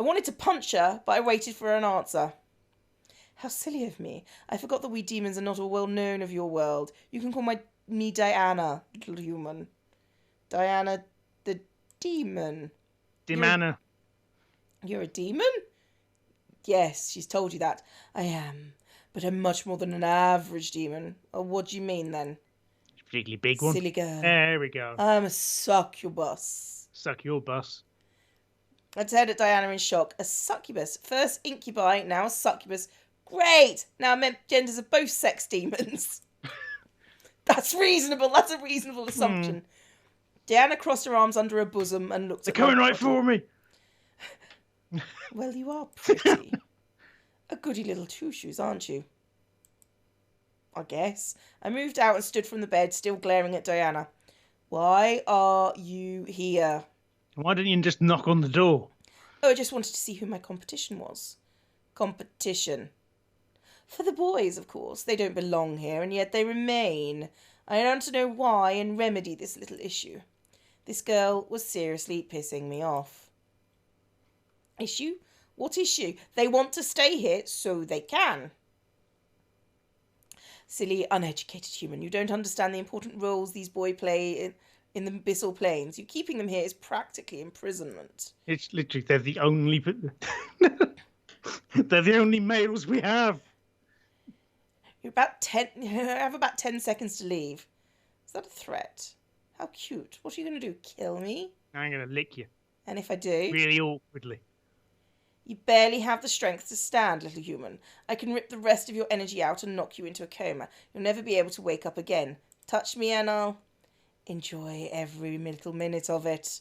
I wanted to punch her, but I waited for an answer. How silly of me. I forgot that we demons are not all well known of your world. You can call me Diana, little human. Diana the demon. Demana. You're a demon? Yes, she's told you that. I am. But I'm much more than an average demon. Oh, what do you mean, then? Particularly big one. Silly girl. There we go. I'm a succubus. Suck your bus. I stared at Diana in shock. A succubus. First incubi, now a succubus. Great! Now I meant genders of both sex demons. That's reasonable. That's a reasonable assumption. Diana crossed her arms under her bosom and looked at me. They're coming right for me. Well, you are pretty. A goody little two-shoes, aren't you? I guess. I moved out and stood from the bed, still glaring at Diana. Why are you here? Why didn't you just knock on the door? Oh, I just wanted to see who my competition was. Competition. For the boys, of course. They don't belong here, and yet they remain. I want to know why and remedy this little issue. This girl was seriously pissing me off. Issue? What issue? They want to stay here, so they can. Silly, uneducated human. You don't understand the important roles these boys play in the abyssal planes. You keeping them here is practically imprisonment. It's literally, they're the only... they're the only males we have. You have about 10 seconds to leave. Is that a threat? How cute. What are you going to do? Kill me? I'm going to lick you. And if I do? Really awkwardly. You barely have the strength to stand, little human. I can rip the rest of your energy out and knock you into a coma. You'll never be able to wake up again. Touch me and I'll enjoy every little minute of it.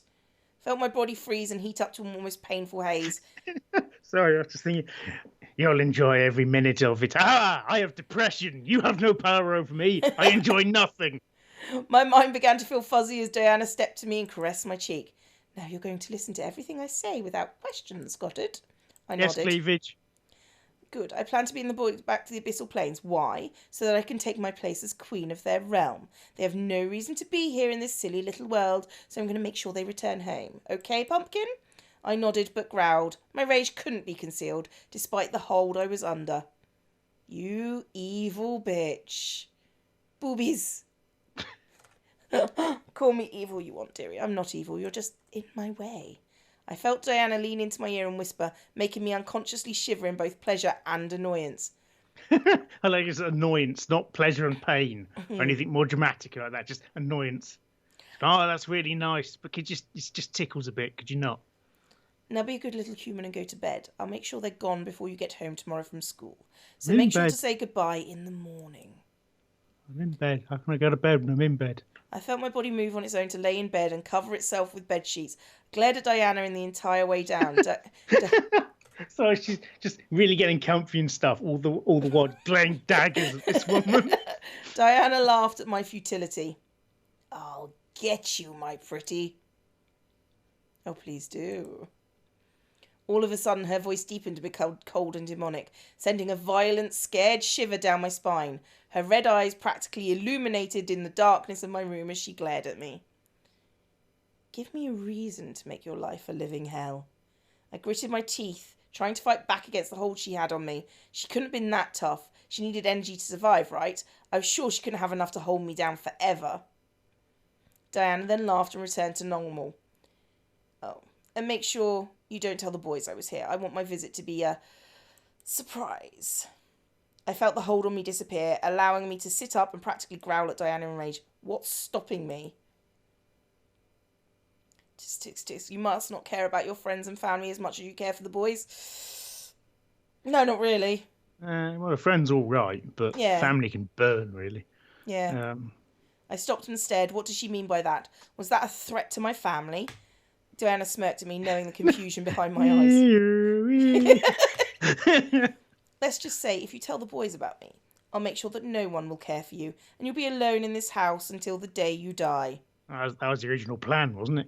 Felt my body freeze and heat up to an almost painful haze. Sorry, I was just thinking... You'll enjoy every minute of it. Ah, I have depression. You have no power over me. I enjoy nothing. My mind began to feel fuzzy as Diana stepped to me and caressed my cheek. Now you're going to listen to everything I say without questions, got it? I nodded. Yes, cleavage. Good. I plan to be in the boys back to the abyssal planes. Why? So that I can take my place as queen of their realm. They have no reason to be here in this silly little world, so I'm going to make sure they return home. Okay, Pumpkin? I nodded but growled. My rage couldn't be concealed, despite the hold I was under. You evil bitch. Boobies. Call me evil you want, dearie. I'm not evil. You're just in my way. I felt Diana lean into my ear and whisper, making me unconsciously shiver in both pleasure and annoyance. I like it's annoyance, not pleasure and pain, or anything more dramatic like that. Just annoyance. Oh, that's really nice, but it just tickles a bit. Could you not? Now be a good little human and go to bed. I'll make sure they're gone before you get home tomorrow from school. So make sure to say goodbye in the morning. I'm in bed. How can I go to bed when I'm in bed? I felt my body move on its own to lay in bed and cover itself with bed sheets. Glared at Diana in the entire way down. So she's just really getting comfy and stuff. All the while glaring daggers at this woman. Diana laughed at my futility. I'll get you, my pretty. Oh, please do. All of a sudden, her voice deepened to become cold and demonic, sending a violent, scared shiver down my spine. Her red eyes practically illuminated in the darkness of my room as she glared at me. Give me a reason to make your life a living hell. I gritted my teeth, trying to fight back against the hold she had on me. She couldn't have been that tough. She needed energy to survive, right? I was sure she couldn't have enough to hold me down forever. Diana then laughed and returned to normal. Oh, and make sure you don't tell the boys I was here. I want my visit to be a surprise. I felt the hold on me disappear, allowing me to sit up and practically growl at Diana in rage. What's stopping me? Just, you must not care about your friends and family as much as you care for the boys. No, not really. Well, a friend's all right, but family can burn, really. Yeah. I stopped and stared. What does she mean by that? Was that a threat to my family? Diana smirked at me, knowing the confusion behind my eyes. Let's just say, if you tell the boys about me, I'll make sure that no one will care for you, and you'll be alone in this house until the day you die. That was the original plan, wasn't it?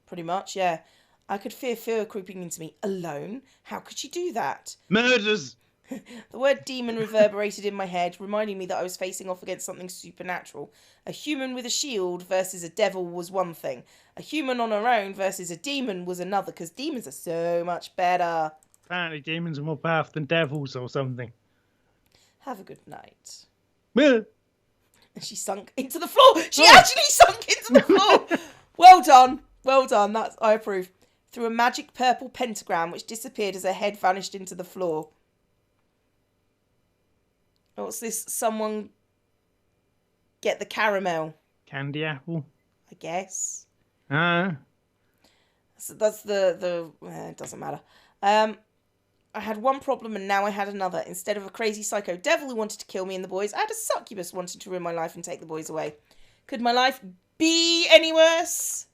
Pretty much, yeah. I could feel fear creeping into me. Alone? How could she do that? Murders! The word demon reverberated in my head, reminding me that I was facing off against something supernatural. A human with a shield versus a devil was one thing. A human on her own versus a demon was another, because demons are so much better. Apparently demons are more powerful than devils or something. Have a good night. Well, And she sunk into the floor. She actually sunk into the floor. Well done. Well done. That's, I approve. Through a magic purple pentagram which disappeared as her head vanished into the floor. What's this? Someone get the caramel. Candy apple. I guess. So that's the it doesn't matter. I had one problem and now I had another. Instead of a crazy psycho devil who wanted to kill me and the boys, I had a succubus wanting to ruin my life and take the boys away. Could my life be any worse?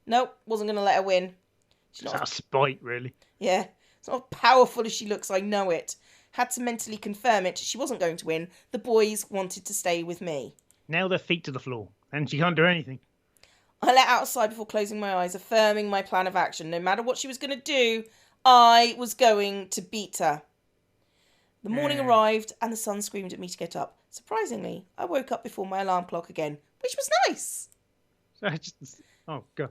Nope, wasn't going to let her win. She's not a spite, really. Yeah, it's not as powerful as she looks, I know it. Had to mentally confirm it. She wasn't going to win. The boys wanted to stay with me. Nail their feet to the floor, and she can't do anything. I let out a sigh before closing my eyes, affirming my plan of action. No matter what she was going to do, I was going to beat her. The morning arrived and the sun screamed at me to get up. Surprisingly, I woke up before my alarm clock again, which was nice. Oh, God.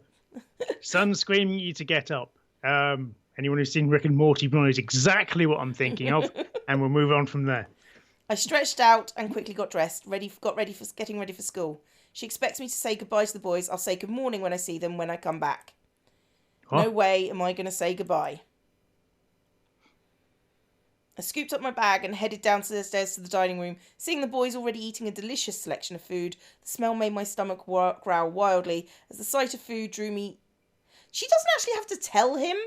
Sun screaming at you to get up. Anyone who's seen Rick and Morty knows exactly what I'm thinking of, and we'll move on from there. I stretched out and quickly got dressed, getting ready for school. She expects me to say goodbye to the boys. I'll say good morning when I see them when I come back. What? No way am I going to say goodbye. I scooped up my bag and headed downstairs to the dining room. Seeing the boys already eating a delicious selection of food, the smell made my stomach growl wildly as the sight of food drew me. She doesn't actually have to tell him,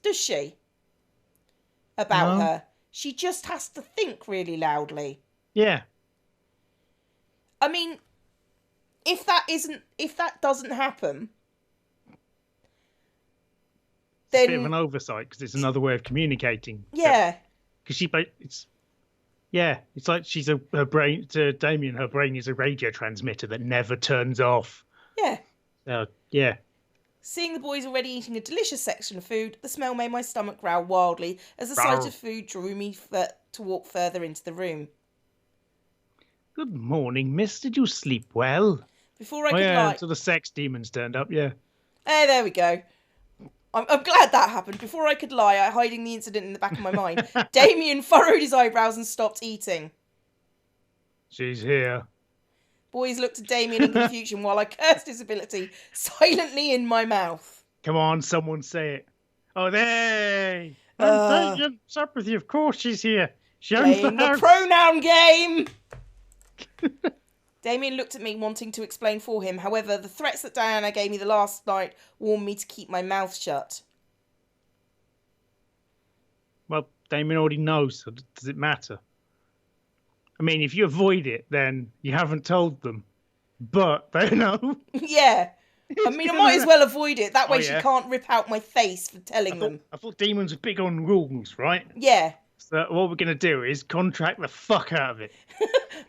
does she? About her. She just has to think really loudly. Yeah. I mean, if that doesn't happen, then it's a bit of an oversight because it's another way of communicating. Yeah. Because it's like she's her brain to Damien. Her brain is a radio transmitter that never turns off. Yeah. Yeah. Seeing the boys already eating a delicious section of food, the smell made my stomach growl wildly as the sight of food drew me to walk further into the room. Good morning, miss. Did you sleep well? Before I could lie... So the sex demons turned up, yeah. Hey, there we go. I'm glad that happened. Before I could lie, hiding the incident in the back of my mind, Damien furrowed his eyebrows and stopped eating. She's here. Boys looked at Damien in confusion while I cursed his ability silently in my mouth. Come on, someone say it. Oh, they! I'm Damien. What's up with you? Of course she's here. She owns the pronoun game! Damien looked at me, wanting to explain for him. However, the threats that Diana gave me the last night warned me to keep my mouth shut. Well, Damien already knows, so does it matter? I mean, if you avoid it, then you haven't told them. But they know. Yeah. I mean, I might as well avoid it. That way she can't rip out my face for telling them. I thought demons were big on rules, right? Yeah. So what we're going to do is contract the fuck out of it.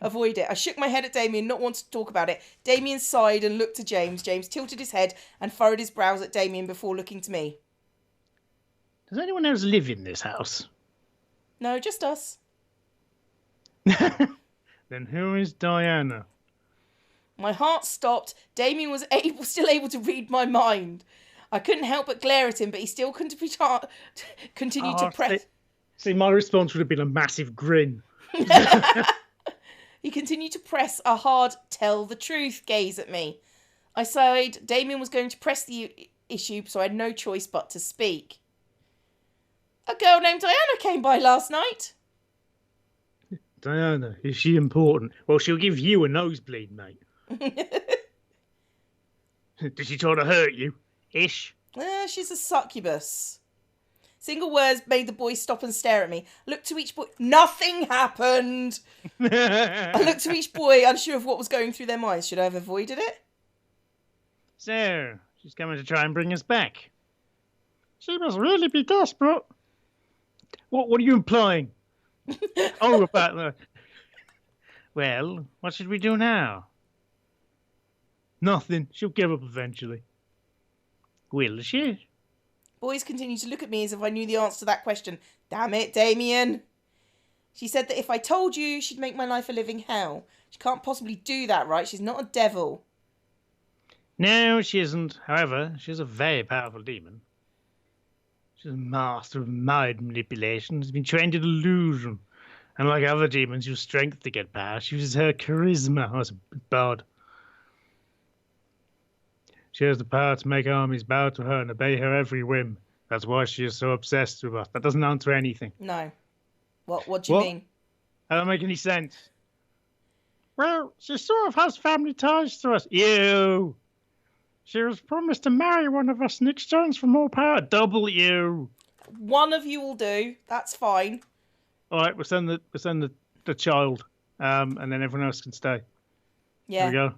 Avoid it. I shook my head at Damien, not wanting to talk about it. Damien sighed and looked to James. James tilted his head and furrowed his brows at Damien before looking to me. Does anyone else live in this house? No, just us. Then who is Diana? My heart stopped. Damien was still able to read my mind. I couldn't help but glare at him, but he still continued to press... See, my response would have been a massive grin. He continued to press a hard tell the truth gaze at me. I sighed. Damien was going to press the issue, so I had no choice but to speak. A girl named Diana came by last night. Diana, is she important? Well, she'll give you a nosebleed, mate. Did she try to hurt you? Ish? She's a succubus. Single words made the boys stop and stare at me. I looked to each boy. Nothing happened. I looked to each boy, unsure of what was going through their minds. Should I have avoided it? So, she's coming to try and bring us back. She must really be desperate. What are you implying? Oh, about that. Well, what should we do now? Nothing. She'll give up eventually. Will she? Boys continued to look at me as if I knew the answer to that question. Damn it, Damien. She said that if I told you, she'd make my life a living hell. She can't possibly do that, right? She's not a devil. No, she isn't. However, she's a very powerful demon. She's a master of mind manipulation. She's been trained in illusion. And like other demons, use strength to get power. She uses her charisma. Oh, it's a bit bad. She has the power to make armies bow to her and obey her every whim. That's why she is so obsessed with us. That doesn't answer anything. No. What do you mean? That don't make any sense. Well, she sort of has family ties to us. Ew. She was promised to marry one of us in exchange for more power. Double you. One of you will do. That's fine. All right, we'll send the child, and then everyone else can stay. Yeah. There we go.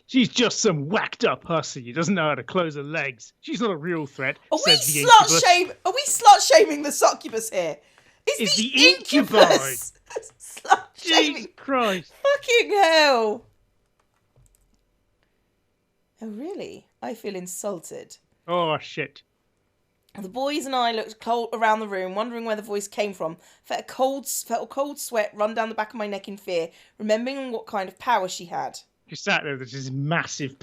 She's just some whacked up hussy. She doesn't know how to close her legs. She's not a real threat. Are we Are slut shaming the succubus here? It's the incubus. Slut shaming. Jesus Christ. Fucking hell. Oh, really? I feel insulted. Oh, shit. The boys and I looked cold around the room, wondering where the voice came from. Felt a cold sweat run down the back of my neck in fear, remembering what kind of power she had. She sat there with this massive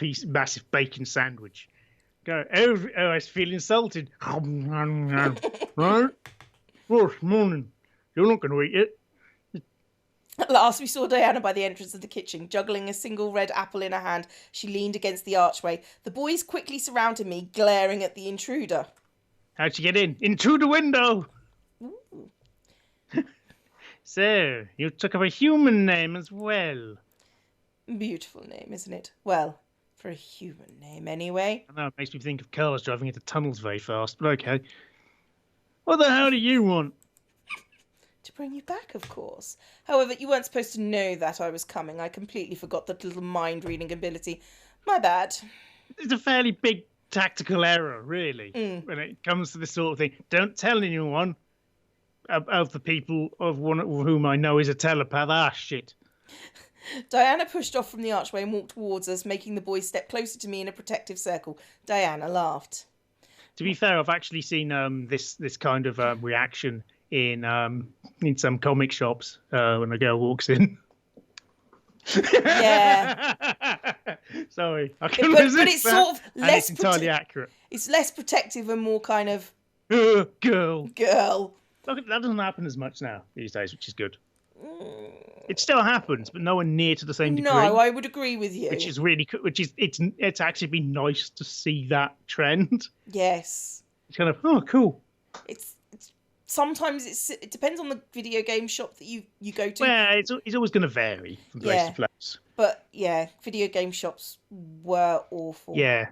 bacon sandwich. Go, oh, I feel insulted. Right? Oh, morning. You're not going to eat it. At last we saw Diana by the entrance of the kitchen, juggling a single red apple in her hand. She leaned against the archway. The boys quickly surrounded me, glaring at the intruder. How'd you get in? In through the window! So, you took up a human name as well. Beautiful name, isn't it? Well, for a human name, anyway. I know, it makes me think of cars driving into tunnels very fast, but okay. What the hell do you want? To bring you back, of course. However, you weren't supposed to know that I was coming. I completely forgot that little mind-reading ability. My bad. It's a fairly big tactical error, really, when it comes to this sort of thing. Don't tell anyone of the people of one of whom I know is a telepath. Ah, shit. Diana pushed off from the archway and walked towards us, making the boys step closer to me in a protective circle. Diana laughed. To be fair, I've actually seen this kind of reaction in some comic shops when a girl walks in. Yeah. Sorry, I couldn't resist. But it's sort of less. It's entirely accurate. It's less protective and more kind of girl. Look, that doesn't happen as much now these days, which is good. It still happens, but nowhere near to the same degree. No, I would agree with you. Which is really good. It's actually been nice to see that trend. Yes. It's kind of cool. It's sometimes it depends on the video game shop that you go to. Well, it's always going to vary from place to place. But yeah, video game shops were awful. Yeah.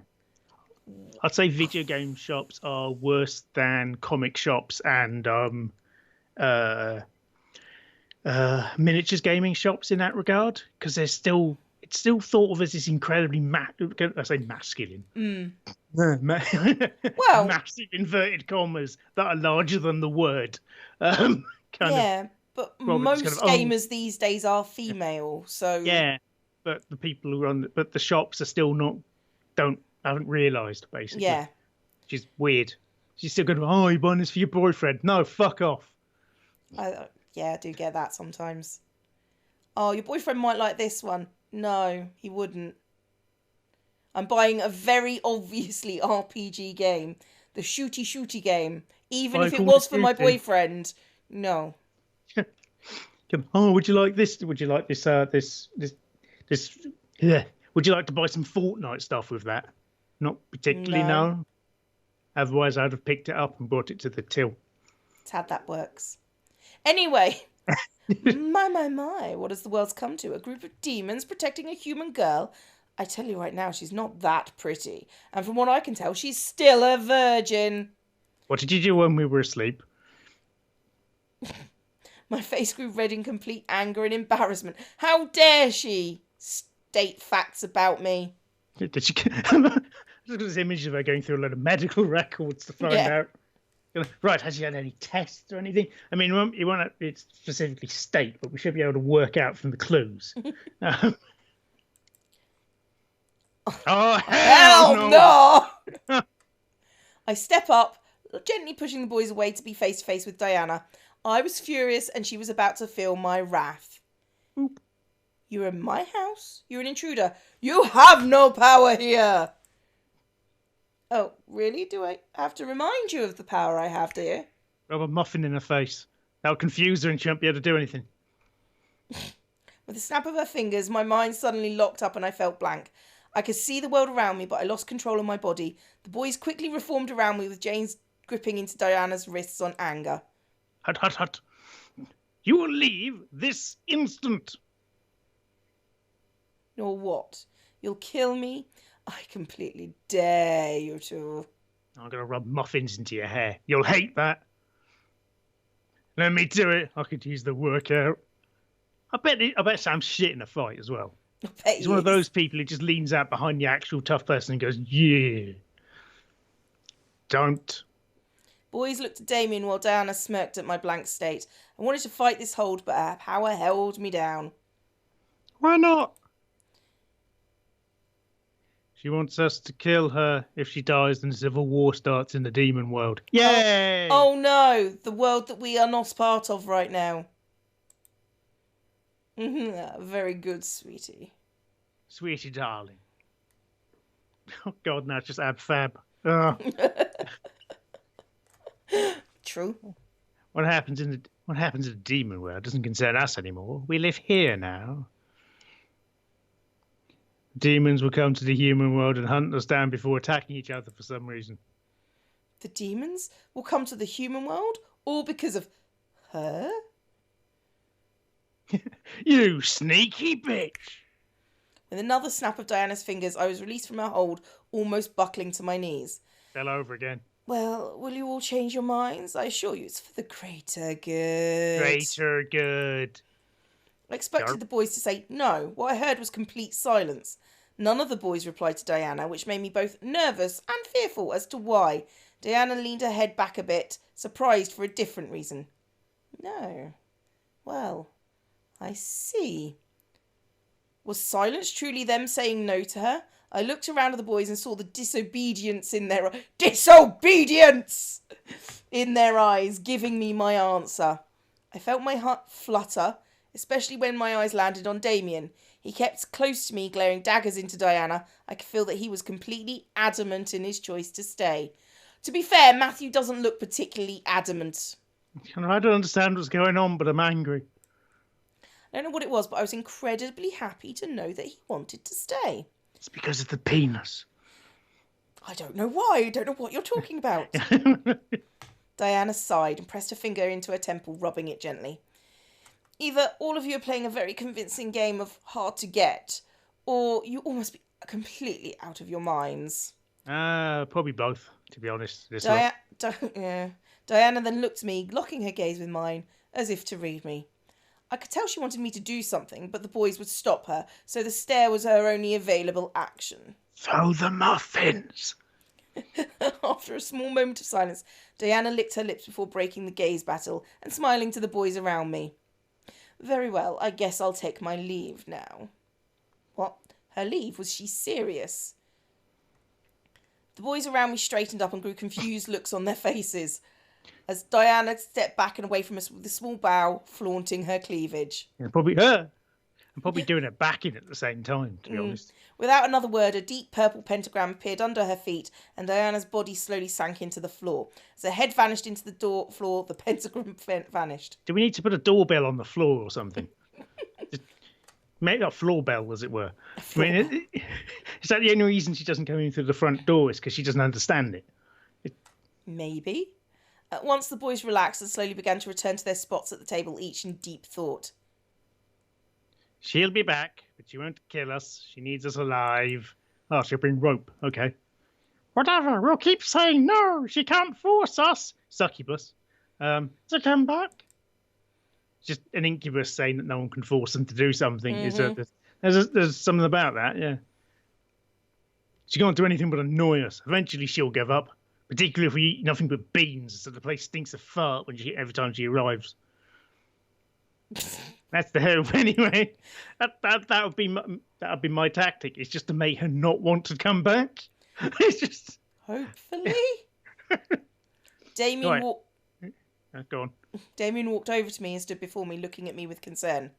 I'd say video game shops are worse than comic shops and miniatures gaming shops in that regard, because it's still thought of as this incredibly masculine. Well, massive inverted commas that are larger than the word. But most gamers these days are female, so yeah. But the people who run, but the shops are still haven't realised basically. Yeah, which is weird. She's still going, oh, you buying this for your boyfriend? No, fuck off. I do get that sometimes. Oh, your boyfriend might like this one. No, he wouldn't. I'm buying a very obviously RPG game. The shooty game. Even if it was for my boyfriend. No. Oh, would you like this? Would you like this? Yeah. Would you like to buy some Fortnite stuff with that? Not particularly, no. Otherwise, I'd have picked it up and brought it to the till. That's how that works. Anyway. My, what has the world come to? A group of demons protecting a human girl? I tell you right now, she's not that pretty. And from what I can tell, she's still a virgin. What did you do when we were asleep? My face grew red in complete anger and embarrassment. How dare she state facts about me? Did she? Just got this image of her going through a lot of medical records to find out. Right, has she had any tests or anything? I mean, you won't specifically state, but we should be able to work out from the clues. Oh, hell no! I step up, gently pushing the boys away to be face to face with Diana. I was furious and she was about to feel my wrath. Oop. You're in my house. You're an intruder. You have no power here. Oh, really? Do I have to remind you of the power I have, dear? Rub a muffin in her face. That'll confuse her and she won't be able to do anything. With a snap of her fingers, my mind suddenly locked up and I felt blank. I could see the world around me, but I lost control of my body. The boys quickly reformed around me, with James gripping into Diana's wrists on anger. Hut, hut, hut. You will leave this instant. Or what? You'll kill me? I completely dare you to. I'm going to rub muffins into your hair. You'll hate that. Let me do it. I could use the workout. I bet Sam's shit in a fight as well. He's one of those people who just leans out behind the actual tough person and goes, yeah. Don't. Boys looked at Damien while Diana smirked at my blank state. I wanted to fight this hold, but her power held me down. Why not? She wants us to kill her. If she dies, then civil war starts in the demon world. Yay! Oh no, the world that we are not part of right now. Very good, sweetie. Sweetie darling. Oh God, now it's just ab fab. True. What happens in the demon world doesn't concern us anymore. We live here now. Demons will come to the human world and hunt us down before attacking each other for some reason. The demons will come to the human world, all because of her? You sneaky bitch! With another snap of Diana's fingers, I was released from her hold, almost buckling to my knees. Fell over again. Well, will you all change your minds? I assure you it's for the greater good. Greater good. I expected the boys to say no. What I heard was complete silence. None of the boys replied to Diana, which made me both nervous and fearful as to why. Diana leaned her head back a bit, surprised for a different reason. No. Well, I see. Was silence truly them saying no to her? I looked around at the boys and saw the disobedience in their eyes, giving me my answer. I felt my heart flutter, especially when my eyes landed on Damien. He kept close to me, glaring daggers into Diana. I could feel that he was completely adamant in his choice to stay. To be fair, Matthew doesn't look particularly adamant. I don't understand what's going on, but I'm angry. I don't know what it was, but I was incredibly happy to know that he wanted to stay. It's because of the penis. I don't know why. I don't know what you're talking about. Diana sighed and pressed her finger into her temple, rubbing it gently. Either all of you are playing a very convincing game of hard to get, or you all must be completely out of your minds. Probably both, to be honest. Diana then looked at me, locking her gaze with mine, as if to read me. I could tell she wanted me to do something, but the boys would stop her, so the stare was her only available action. Throw the muffins! After a small moment of silence, Diana licked her lips before breaking the gaze battle and smiling to the boys around me. Very well, I guess I'll take my leave now. What? Her leave? Was she serious? The boys around me straightened up and grew confused looks on their faces as Diana stepped back and away from us with a small bow, flaunting her cleavage. Yeah, probably her. I'm probably doing it back in at the same time, to be honest. Without another word, a deep purple pentagram appeared under her feet, and Diana's body slowly sank into the floor. As her head vanished into the floor, the pentagram vanished. Do we need to put a doorbell on the floor or something? Just make a floor bell, as it were. I mean, is that the only reason she doesn't come in through the front door? Is because she doesn't understand it? Maybe. At once the boys relaxed and slowly began to return to their spots at the table, each in deep thought. She'll be back, but she won't kill us. She needs us alive. Oh, she'll bring rope. Okay. Whatever. We'll keep saying no. She can't force us. Succubus. To come back. It's just an incubus saying that no one can force them to do something. There's something about that, yeah. She can't do anything but annoy us. Eventually she'll give up. Particularly if we eat nothing but beans, so the place stinks of fart every time she arrives. That's the hope, anyway. That would be my tactic. It's just to make her not want to come back. It's just hopefully. Damien, Right. Go on. Damien walked over to me and stood before me, looking at me with concern.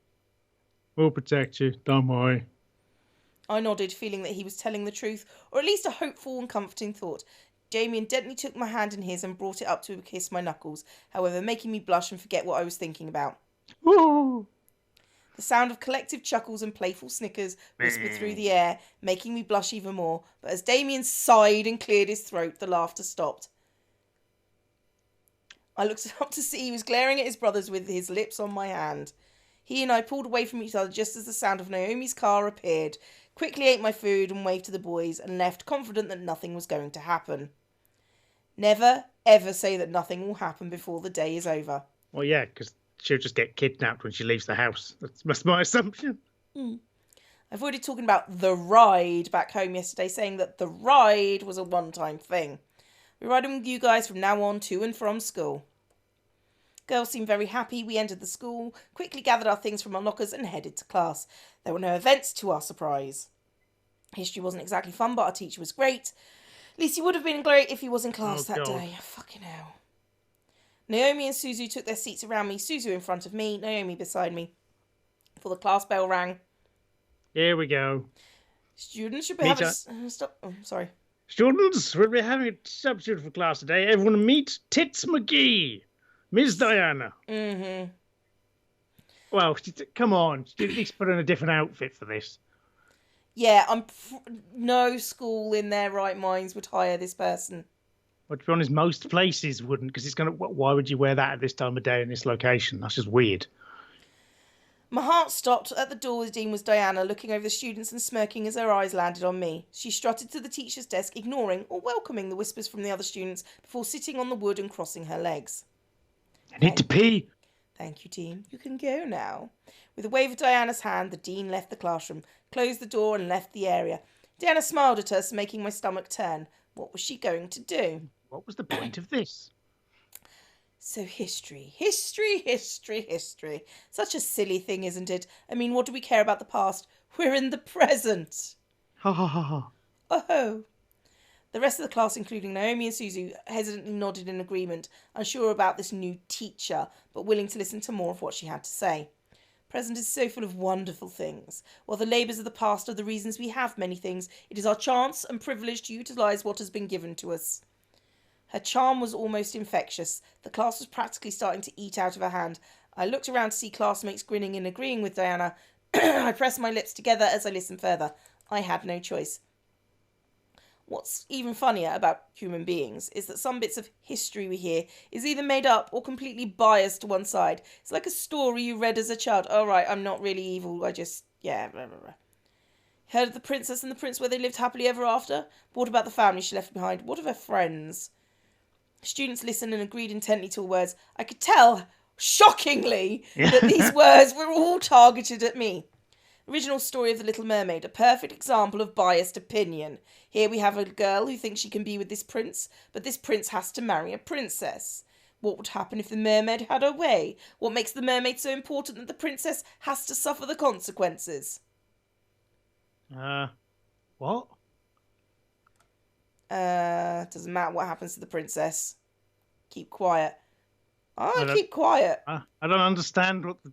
We'll protect you. Don't worry. I nodded, feeling that he was telling the truth, or at least a hopeful and comforting thought. Damien gently took my hand in his and brought it up to kiss my knuckles, however, making me blush and forget what I was thinking about. Ooh. The sound of collective chuckles and playful snickers whispered through the air, making me blush even more, but as Damien sighed and cleared his throat, the laughter stopped. I looked up to see he was glaring at his brothers with his lips on my hand. He and I pulled away from each other just as the sound of Naomi's car appeared, quickly ate my food and waved to the boys, and left confident that nothing was going to happen. Never, ever say that nothing will happen before the day is over. Well, yeah, because she'll just get kidnapped when she leaves the house. That's my assumption. I avoided talking about the ride back home yesterday, saying that the ride was a one-time thing. We're riding with you guys from now on to and from school. Girls seemed very happy. We entered the school, quickly gathered our things from our lockers and headed to class. There were no events to our surprise. History wasn't exactly fun, but our teacher was great. At least he would have been great if he was in class that day. Fucking hell. Naomi and Suzu took their seats around me, Suzu in front of me, Naomi beside me. Before the class bell rang. Here we go. Students should be having... Stop. Oh, sorry. Students, we'll be having a substitute for class today. Everyone meet Tits McGee. Miss Diana. Mm-hmm. Well, come on. At least put on a different outfit for this. Yeah, no school in their right minds would hire this person. Well, to be honest, most places wouldn't, because it's going to... Why would you wear that at this time of day in this location? That's just weird. My heart stopped at the door. The dean was Diana, looking over the students and smirking as her eyes landed on me. She strutted to the teacher's desk, ignoring or welcoming the whispers from the other students before sitting on the wood and crossing her legs. I need to pee. Thank you, Dean. You can go now. With a wave of Diana's hand, the dean left the classroom, closed the door and left the area. Diana smiled at us, making my stomach turn. What was she going to do? What was the point of this? So history. Such a silly thing, isn't it? I mean, what do we care about the past? We're in the present. Ha ha ha ha. Oh. The rest of the class, including Naomi and Suzu, hesitantly nodded in agreement, unsure about this new teacher, but willing to listen to more of what she had to say. Present is so full of wonderful things. While the labours of the past are the reasons we have many things, it is our chance and privilege to utilise what has been given to us. Her charm was almost infectious. The class was practically starting to eat out of her hand. I looked around to see classmates grinning and agreeing with Diana. I pressed my lips together as I listened further. I had no choice. What's even funnier about human beings is that some bits of history we hear is either made up or completely biased to one side. It's like a story you read as a child. Oh, right, I'm not really evil. I just, yeah, blah, blah, blah. Heard of the princess and the prince where they lived happily ever after? But what about the family she left behind? What of her friends? Students listened and agreed intently to her words. I could tell, shockingly, that these words were all targeted at me. Original story of the Little Mermaid, a perfect example of biased opinion. Here we have a girl who thinks she can be with this prince, but this prince has to marry a princess. What would happen if the mermaid had her way? What makes the mermaid so important that the princess has to suffer the consequences? What? Doesn't matter what happens to the princess. Keep quiet. Keep quiet. I don't understand what the...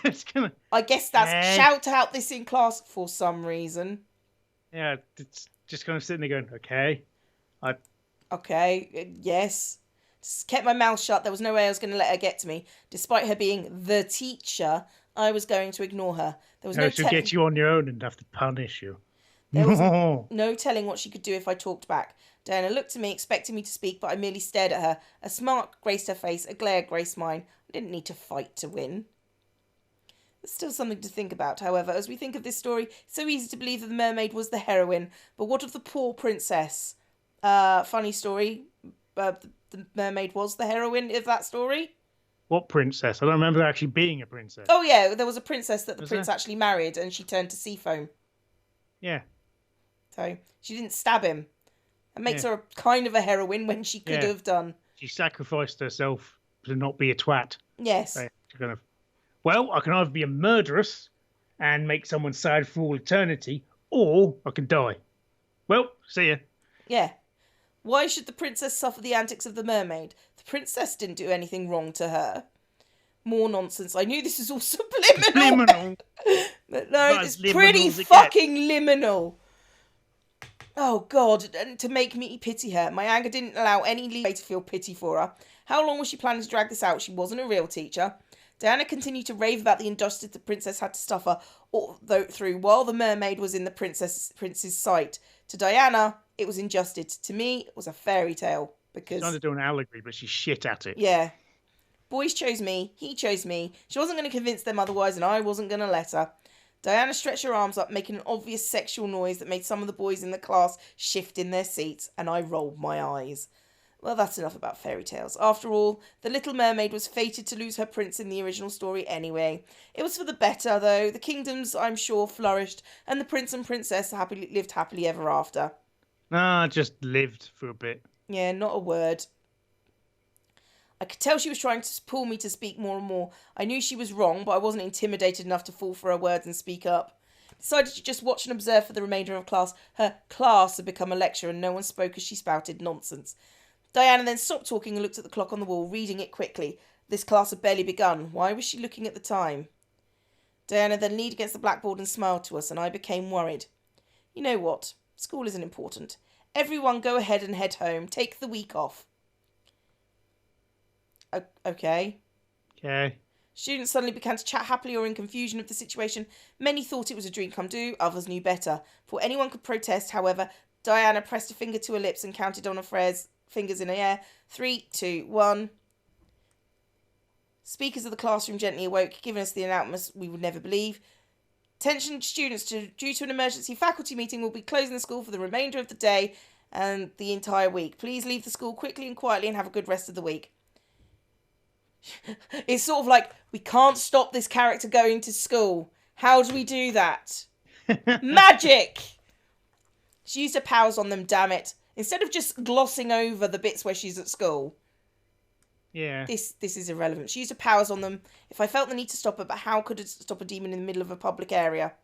it's gonna... I guess that's shout out this in class for some reason. Yeah, it's just kind of sitting there going, okay. Okay, yes. Just kept my mouth shut. There was no way I was going to let her get to me. Despite her being the teacher, I was going to ignore her. There was she'll get you on your own and have to punish you. There was no telling what she could do if I talked back. Diana looked at me, expecting me to speak, but I merely stared at her. A smile graced her face, a glare graced mine. I didn't need to fight to win. There's still something to think about, however. As we think of this story, it's so easy to believe that the mermaid was the heroine. But what of the poor princess? Funny story. The mermaid was the heroine of that story. What princess? I don't remember there actually being a princess. Oh, yeah, there was a princess that the prince actually married, and she turned to sea foam. Yeah. So she didn't stab him. That makes her kind of a heroine when she could have done. She sacrificed herself to not be a twat. Yes. So, kind of, well, I can either be a murderess and make someone sad for all eternity, or I can die. Well, see ya. Yeah. Why should the princess suffer the antics of the mermaid? The princess didn't do anything wrong to her. More nonsense. I knew this was all subliminal. Liminal. But no, About it's as liminal pretty as it fucking liminal. Oh, God, and to make me pity her. My anger didn't allow any leeway to feel pity for her. How long was she planning to drag this out? She wasn't a real teacher. Diana continued to rave about the injustice the princess had to suffer through while the mermaid was in the prince's sight. To Diana, it was injustice. To me, it was a fairy tale. Because She's trying to do an allegory, but she's shit at it. yeah. Boys chose me. He chose me. She wasn't going to convince them otherwise, and I wasn't going to let her. Diana stretched her arms up, making an obvious sexual noise that made some of the boys in the class shift in their seats, and I rolled my eyes. Well, that's enough about fairy tales. After all, the Little Mermaid was fated to lose her prince in the original story anyway. It was for the better, though. The kingdoms, I'm sure, flourished, and the prince and princess lived happily ever after. Just lived for a bit. Yeah, not a word. I could tell she was trying to pull me to speak more and more. I knew she was wrong, but I wasn't intimidated enough to fall for her words and speak up. Decided to just watch and observe for the remainder of class. Her class had become a lecture, and no one spoke as she spouted nonsense. Diana then stopped talking and looked at the clock on the wall, reading it quickly. This class had barely begun. Why was she looking at the time? Diana then leaned against the blackboard and smiled to us, and I became worried. You know what? School isn't important. Everyone go ahead and head home. Take the week off. Okay. Okay. Students suddenly began to chat happily or in confusion of the situation. Many thought it was a dream come true, others knew better. Before anyone could protest, however, Diana pressed a finger to her lips and counted on her fingers in the air. 3, 2, 1. Speakers of the classroom gently awoke, giving us the announcement we would never believe. Attention students, due to an emergency faculty meeting, will be closing the school for the remainder of the day and the entire week. Please leave the school quickly and quietly and have a good rest of the week. It's sort of like, we can't stop this character going to school. How do we do that? Magic! She used her powers on them, damn it. Instead of just glossing over the bits where she's at school. Yeah. This is irrelevant. She used her powers on them. If I felt the need to stop her, but how could it stop a demon in the middle of a public area?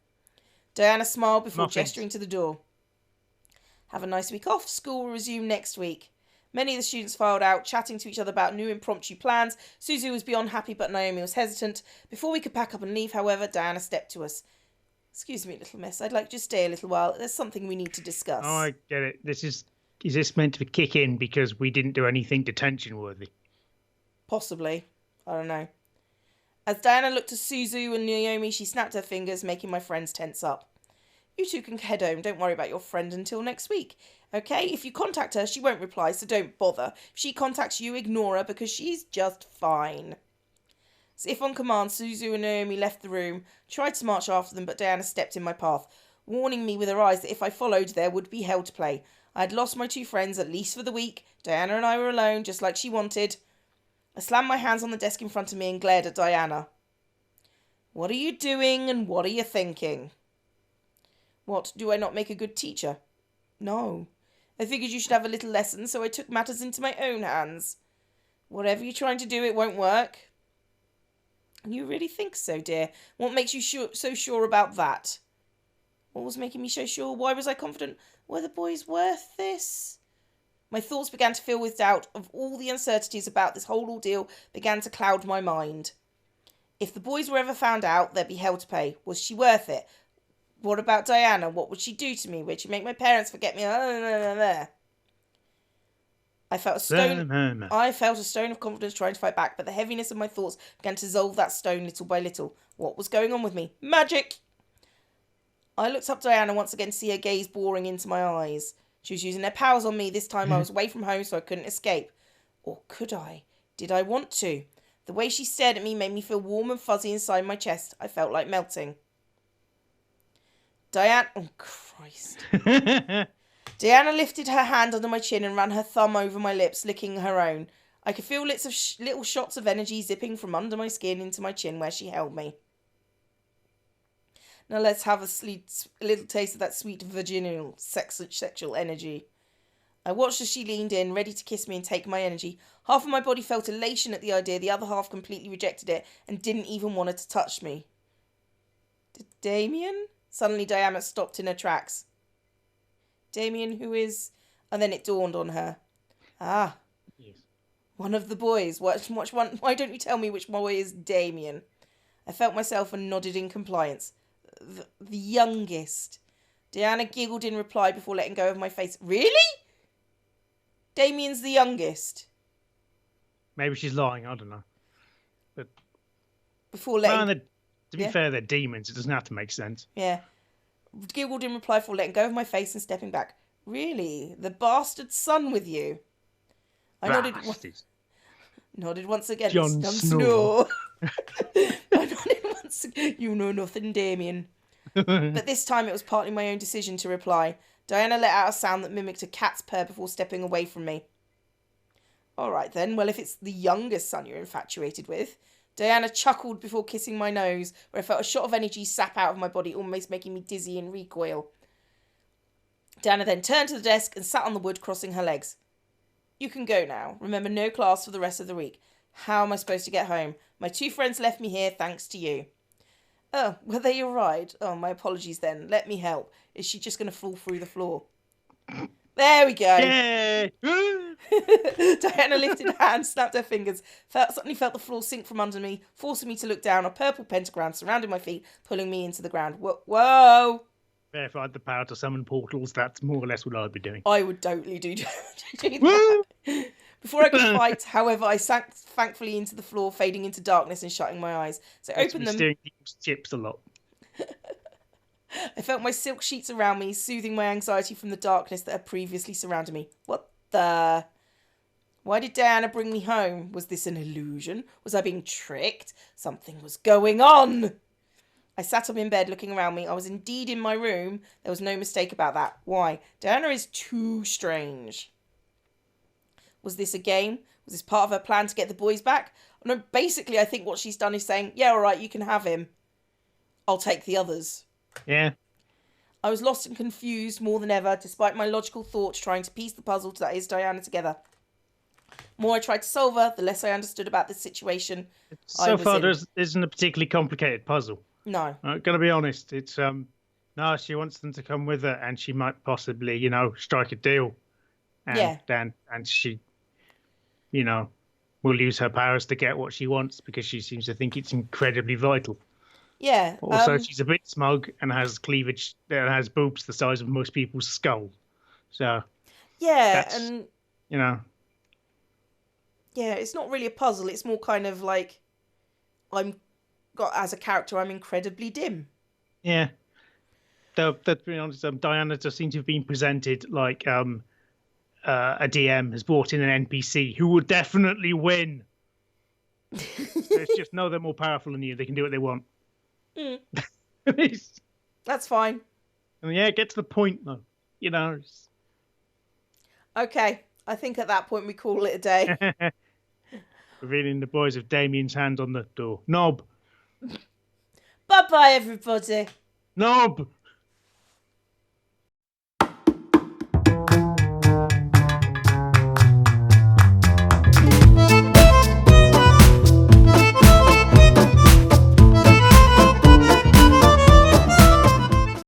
Diana smiled before gesturing to the door. Have a nice week off. School will resume next week. Many of the students filed out, chatting to each other about new impromptu plans. Suzu was beyond happy, but Naomi was hesitant. Before we could pack up and leave, however, Diana stepped to us. Excuse me, little miss. I'd like to just stay a little while. There's something we need to discuss. Oh, I get it. Is this meant to kick in because we didn't do anything detention-worthy? Possibly. I don't know. As Diana looked at Suzu and Naomi, she snapped her fingers, making my friends tense up. You two can head home. Don't worry about your friend until next week. Okay? If you contact her, she won't reply, so don't bother. If she contacts you, ignore her, because she's just fine. As if on command, Suzu and Naomi left the room, tried to march after them, but Diana stepped in my path, warning me with her eyes that if I followed, there would be hell to play. I had lost my two friends, at least for the week. Diana and I were alone, just like she wanted. I slammed my hands on the desk in front of me and glared at Diana. What are you doing, and what are you thinking? What, do I not make a good teacher? No. I figured you should have a little lesson, so I took matters into my own hands. Whatever you're trying to do, it won't work. You really think so, dear? What makes you so sure about that? What was making me so sure? Why was I confident? Were the boys worth this? My thoughts began to fill with doubt of all the uncertainties about this whole ordeal began to cloud my mind. If the boys were ever found out, there'd be hell to pay. Was she worth it? What about Diana? What would she do to me? Would she make my parents forget me? I felt a stone of confidence trying to fight back, but the heaviness of my thoughts began to dissolve that stone little by little. What was going on with me? Magic! I looked up Diana once again to see her gaze boring into my eyes. She was using her powers on me. This time I was away from home, so I couldn't escape. Or could I? Did I want to? The way she stared at me made me feel warm and fuzzy inside my chest. I felt like melting. Oh, Christ. Diana lifted her hand under my chin and ran her thumb over my lips, licking her own. I could feel little shots of energy zipping from under my skin into my chin where she held me. Now let's have a little taste of that sweet virginal sexual energy. I watched as she leaned in, ready to kiss me and take my energy. Half of my body felt elation at the idea, the other half completely rejected it and didn't even want her to touch me. Damien? Suddenly Diana stopped in her tracks. Damien, who is... And then it dawned on her. Ah, Yes. one of the boys. Which one? Why don't you tell me which boy is Damien? I felt myself and nodded in compliance. The youngest. Diana giggled in reply before letting go of my face. Really? Damien's the youngest. Maybe she's lying. I don't know. But Before letting... to be fair, they're demons. It doesn't have to make sense. Yeah. Giggled in reply before letting go of my face and stepping back. Really? The bastard son with you? I nodded once again. Jon Snow. I nodded once again. You know nothing, Damien. But this time it was partly my own decision to reply. Diana let out a sound that mimicked a cat's purr before stepping away from me. All right then, well, if it's the youngest son you're infatuated with. Diana chuckled before kissing my nose, where I felt a shot of energy sap out of my body, almost making me dizzy and recoil. Diana then turned to the desk and sat on the wood, crossing her legs. You can go now. Remember, no class for the rest of the week. How am I supposed to get home? My 2 friends left me here thanks to you. Oh, were they your ride? Oh, my apologies then. Let me help. Is she just going to fall through the floor? There we go. Yay! Diana lifted her hand, snapped her fingers. Suddenly felt the floor sink from under me, forcing me to look down. A purple pentagram surrounded my feet, pulling me into the ground. Whoa! Verified the power to summon portals. That's more or less what I'd be doing. I would totally do that. Before I could fight, however, I sank thankfully into the floor, fading into darkness and shutting my eyes. So I opened them. Steering people's chips a lot. I felt my silk sheets around me, soothing my anxiety from the darkness that had previously surrounded me. What the... Why did Diana bring me home? Was this an illusion? Was I being tricked? Something was going on! I sat up in bed looking around me. I was indeed in my room. There was no mistake about that. Why? Diana is too strange. Was this a game? Was this part of her plan to get the boys back? No, basically I think what she's done is saying, yeah, all right, you can have him. I'll take the others. Yeah. I was lost and confused more than ever, despite my logical thoughts trying to piece the puzzle that is Diana together. The more I tried to solve her, the less I understood about this situation. So far, there isn't a particularly complicated puzzle. No. I'm going to be honest. It's no, she wants them to come with her, and she might possibly, strike a deal. And, and she, will use her powers to get what she wants because she seems to think it's incredibly vital. Yeah. Also, she's a bit smug and has cleavage that has boobs the size of most people's skull. So. Yeah, and. Yeah, it's not really a puzzle. It's more kind of like, as a character, I'm incredibly dim. Yeah. Though, to be honest, Diana just seems to have been presented like a DM has brought in an NPC who will definitely win. It's just, no, they're more powerful than you. They can do what they want. That's fine. And yeah, get to the point, though. Okay, I think at that point we call it a day. Revealing the boys of Damien's hand on the door. Knob. Bye-bye, everybody. Knob.